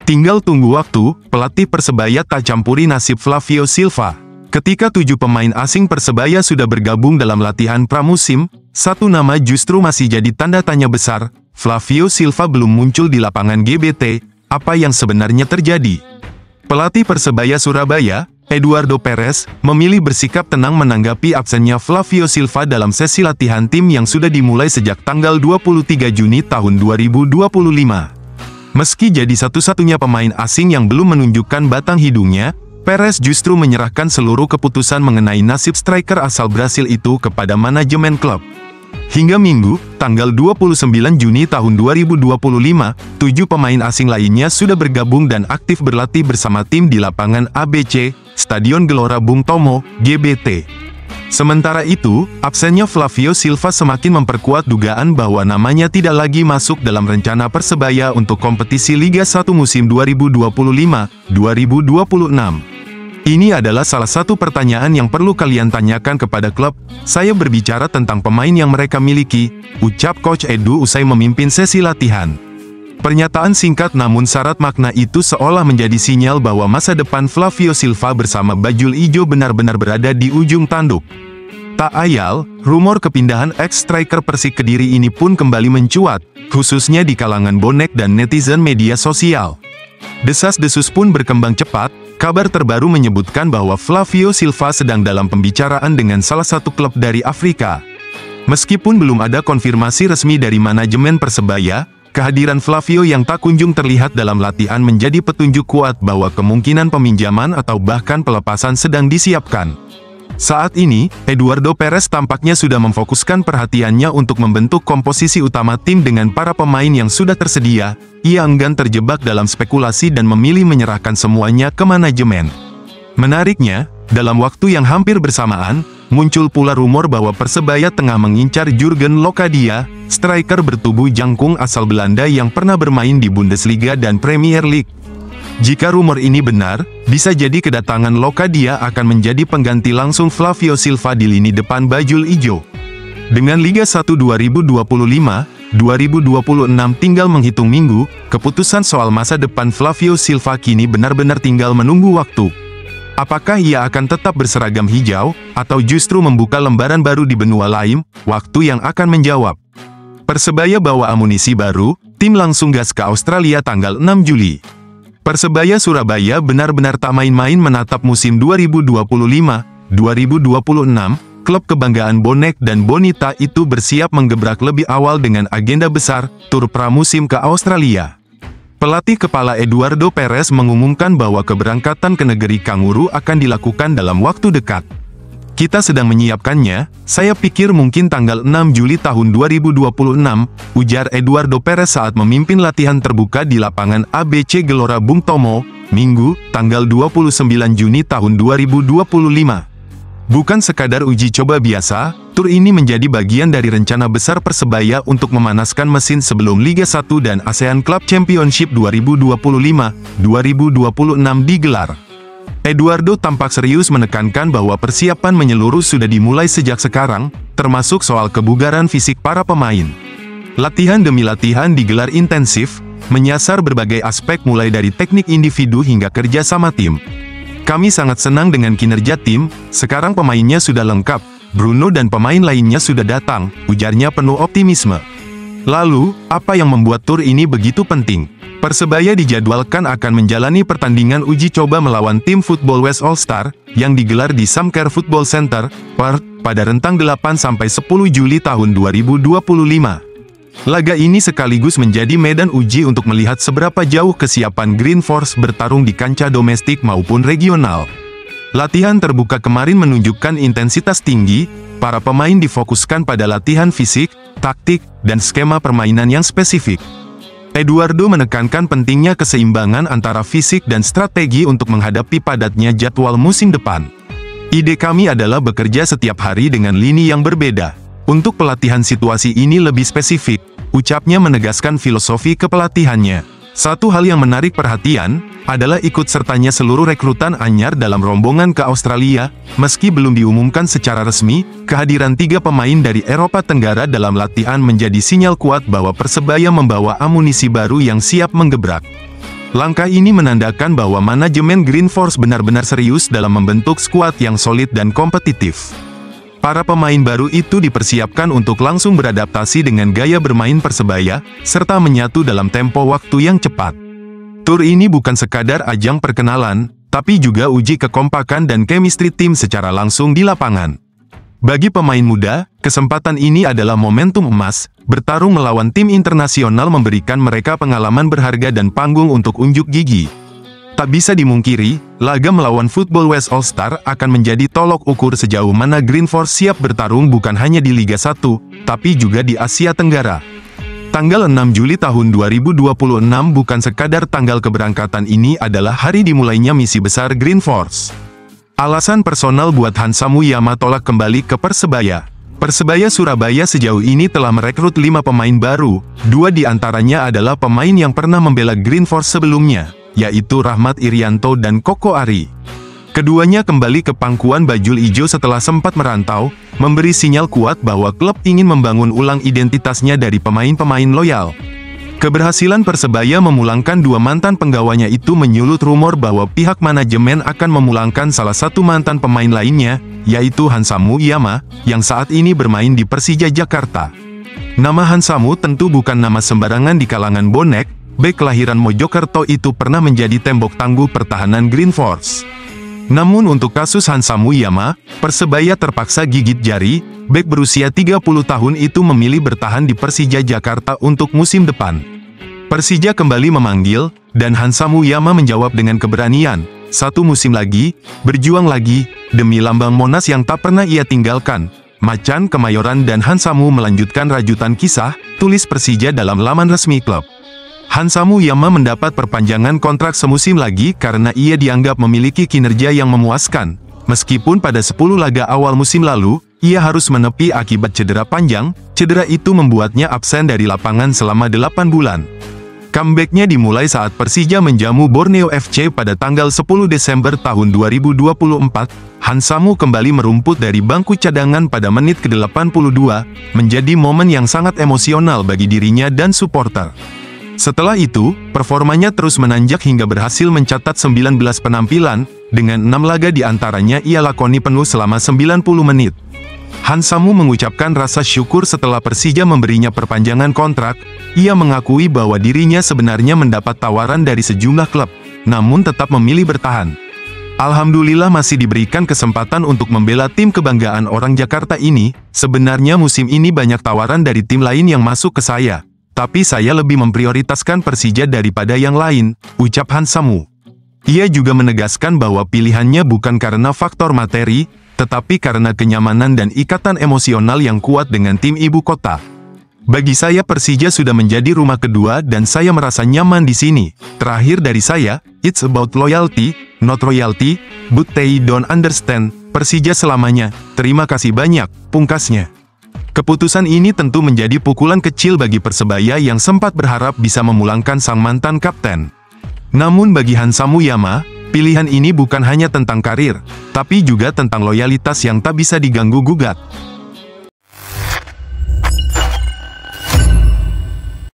Tinggal tunggu waktu, pelatih Persebaya tak campuri nasib Flavio Silva. Ketika 7 pemain asing Persebaya sudah bergabung dalam latihan pramusim, satu nama justru masih jadi tanda tanya besar. Flavio Silva belum muncul di lapangan GBT, apa yang sebenarnya terjadi? Pelatih Persebaya Surabaya, Eduardo Perez, memilih bersikap tenang menanggapi absennya Flavio Silva dalam sesi latihan tim yang sudah dimulai sejak tanggal 23 Juni tahun 2025. Meski jadi satu-satunya pemain asing yang belum menunjukkan batang hidungnya, Perez justru menyerahkan seluruh keputusan mengenai nasib striker asal Brasil itu kepada manajemen klub. Hingga Minggu, tanggal 29 Juni tahun 2025, 7 pemain asing lainnya sudah bergabung dan aktif berlatih bersama tim di lapangan ABC, Stadion Gelora Bung Tomo, GBT. Sementara itu, absennya Flavio Silva semakin memperkuat dugaan bahwa namanya tidak lagi masuk dalam rencana Persebaya untuk kompetisi Liga 1 musim 2025-2026. Ini adalah salah satu pertanyaan yang perlu kalian tanyakan kepada klub. Saya berbicara tentang pemain yang mereka miliki, ucap Coach Edu usai memimpin sesi latihan. Pernyataan singkat namun syarat makna itu seolah menjadi sinyal bahwa masa depan Flavio Silva bersama bajul ijo benar-benar berada di ujung tanduk. Tak ayal, rumor kepindahan ex-striker Persik Kediri ini pun kembali mencuat, khususnya di kalangan bonek dan netizen media sosial. Desas-desus pun berkembang cepat. Kabar terbaru menyebutkan bahwa Flavio Silva sedang dalam pembicaraan dengan salah satu klub dari Afrika. Meskipun belum ada konfirmasi resmi dari manajemen Persebaya, kehadiran Flavio yang tak kunjung terlihat dalam latihan menjadi petunjuk kuat bahwa kemungkinan peminjaman atau bahkan pelepasan sedang disiapkan. Saat ini, Eduardo Perez tampaknya sudah memfokuskan perhatiannya untuk membentuk komposisi utama tim dengan para pemain yang sudah tersedia. Ia enggan terjebak dalam spekulasi dan memilih menyerahkan semuanya ke manajemen. Menariknya, dalam waktu yang hampir bersamaan, muncul pula rumor bahwa Persebaya tengah mengincar Jurgen Locadia, striker bertubuh jangkung asal Belanda yang pernah bermain di Bundesliga dan Premier League. Jika rumor ini benar, bisa jadi kedatangan Locadia akan menjadi pengganti langsung Flavio Silva di lini depan bajul ijo. Dengan Liga 1 2025-2026 tinggal menghitung minggu, keputusan soal masa depan Flavio Silva kini benar-benar tinggal menunggu waktu. Apakah ia akan tetap berseragam hijau, atau justru membuka lembaran baru di benua lain? Waktu yang akan menjawab. Persebaya bawa amunisi baru, tim langsung gas ke Australia tanggal 6 Juli. Persebaya Surabaya benar-benar tak main-main menatap musim 2025-2026, klub kebanggaan bonek dan bonita itu bersiap menggebrak lebih awal dengan agenda besar, tur pramusim ke Australia. Pelatih kepala Eduardo Perez mengumumkan bahwa keberangkatan ke negeri kanguru akan dilakukan dalam waktu dekat. Kita sedang menyiapkannya, saya pikir mungkin tanggal 6 Juli tahun 2026, ujar Eduardo Perez saat memimpin latihan terbuka di lapangan ABC Gelora Bung Tomo, Minggu, tanggal 29 Juni tahun 2025. Bukan sekadar uji coba biasa, tur ini menjadi bagian dari rencana besar Persebaya untuk memanaskan mesin sebelum Liga 1 dan ASEAN Club Championship 2025-2026 digelar. Eduardo tampak serius menekankan bahwa persiapan menyeluruh sudah dimulai sejak sekarang, termasuk soal kebugaran fisik para pemain. Latihan demi latihan digelar intensif, menyasar berbagai aspek mulai dari teknik individu hingga kerja sama tim. Kami sangat senang dengan kinerja tim, sekarang pemainnya sudah lengkap, Bruno dan pemain lainnya sudah datang, ujarnya penuh optimisme. Lalu, apa yang membuat tur ini begitu penting? Persebaya dijadwalkan akan menjalani pertandingan uji coba melawan tim Football West All Star, yang digelar di Samcare Football Center, Perth, pada rentang 8-10 Juli tahun 2025. Laga ini sekaligus menjadi medan uji untuk melihat seberapa jauh kesiapan Green Force bertarung di kancah domestik maupun regional. Latihan terbuka kemarin menunjukkan intensitas tinggi, para pemain difokuskan pada latihan fisik, taktik, dan skema permainan yang spesifik. Eduardo menekankan pentingnya keseimbangan antara fisik dan strategi untuk menghadapi padatnya jadwal musim depan. Ide kami adalah bekerja setiap hari dengan lini yang berbeda. Untuk pelatihan situasi ini lebih spesifik, ucapnya menegaskan filosofi kepelatihannya. Satu hal yang menarik perhatian, adalah ikut sertanya seluruh rekrutan anyar dalam rombongan ke Australia. Meski belum diumumkan secara resmi, kehadiran 3 pemain dari Eropa Tenggara dalam latihan menjadi sinyal kuat bahwa Persebaya membawa amunisi baru yang siap menggebrak. Langkah ini menandakan bahwa manajemen Green Force benar-benar serius dalam membentuk skuad yang solid dan kompetitif. Para pemain baru itu dipersiapkan untuk langsung beradaptasi dengan gaya bermain Persebaya, serta menyatu dalam tempo waktu yang cepat. Tur ini bukan sekadar ajang perkenalan, tapi juga uji kekompakan dan chemistry tim secara langsung di lapangan. Bagi pemain muda, kesempatan ini adalah momentum emas. Bertarung melawan tim internasional memberikan mereka pengalaman berharga dan panggung untuk unjuk gigi. Tak bisa dimungkiri, laga melawan Football West All-Star akan menjadi tolok ukur sejauh mana Green Force siap bertarung bukan hanya di Liga 1, tapi juga di Asia Tenggara. Tanggal 6 Juli tahun 2026 bukan sekadar tanggal keberangkatan, ini adalah hari dimulainya misi besar Green Force. Alasan personal buat Hansa Muyama tolak kembali ke Persebaya. Persebaya Surabaya sejauh ini telah merekrut 5 pemain baru, 2 diantaranya adalah pemain yang pernah membela Green Force sebelumnya, yaitu Rahmat Irianto dan Koko Ari. Keduanya kembali ke pangkuan Bajul Ijo setelah sempat merantau, memberi sinyal kuat bahwa klub ingin membangun ulang identitasnya dari pemain-pemain loyal. Keberhasilan Persebaya memulangkan 2 mantan penggawanya itu menyulut rumor bahwa pihak manajemen akan memulangkan salah satu mantan pemain lainnya, yaitu Hansamu Iyama, yang saat ini bermain di Persija Jakarta. Nama Hansamu tentu bukan nama sembarangan di kalangan bonek, bek kelahiran Mojokerto itu pernah menjadi tembok tangguh pertahanan Green Force. Namun untuk kasus Hansamu Iyama, Persebaya terpaksa gigit jari, bek berusia 30 tahun itu memilih bertahan di Persija Jakarta untuk musim depan. Persija kembali memanggil, dan Hansamu Iyama menjawab dengan keberanian, 1 musim lagi, berjuang lagi, demi lambang Monas yang tak pernah ia tinggalkan. Macan Kemayoran dan Hansamu melanjutkan rajutan kisah, tulis Persija dalam laman resmi klub. Hansamu Iyama mendapat perpanjangan kontrak semusim lagi karena ia dianggap memiliki kinerja yang memuaskan. Meskipun pada 10 laga awal musim lalu, ia harus menepi akibat cedera panjang, cedera itu membuatnya absen dari lapangan selama 8 bulan. Comeback-nya dimulai saat Persija menjamu Borneo FC pada tanggal 10 Desember tahun 2024, Hansamu kembali merumput dari bangku cadangan pada menit ke-82, menjadi momen yang sangat emosional bagi dirinya dan supporter. Setelah itu, performanya terus menanjak hingga berhasil mencatat 19 penampilan, dengan 6 laga diantaranya ia lakoni penuh selama 90 menit. Hansamu mengucapkan rasa syukur setelah Persija memberinya perpanjangan kontrak. Ia mengakui bahwa dirinya sebenarnya mendapat tawaran dari sejumlah klub, namun tetap memilih bertahan. Alhamdulillah masih diberikan kesempatan untuk membela tim kebanggaan orang Jakarta ini. Sebenarnya musim ini banyak tawaran dari tim lain yang masuk ke saya, tapi saya lebih memprioritaskan Persija daripada yang lain, ucap Hansamu. Ia juga menegaskan bahwa pilihannya bukan karena faktor materi, tetapi karena kenyamanan dan ikatan emosional yang kuat dengan tim ibu kota. Bagi saya Persija sudah menjadi rumah kedua dan saya merasa nyaman di sini. Terakhir dari saya, it's about loyalty, not royalty, but they don't understand. Persija selamanya, terima kasih banyak, pungkasnya. Keputusan ini tentu menjadi pukulan kecil bagi Persebaya yang sempat berharap bisa memulangkan sang mantan kapten. Namun bagi Hansamu Iyama, pilihan ini bukan hanya tentang karir, tapi juga tentang loyalitas yang tak bisa diganggu-gugat.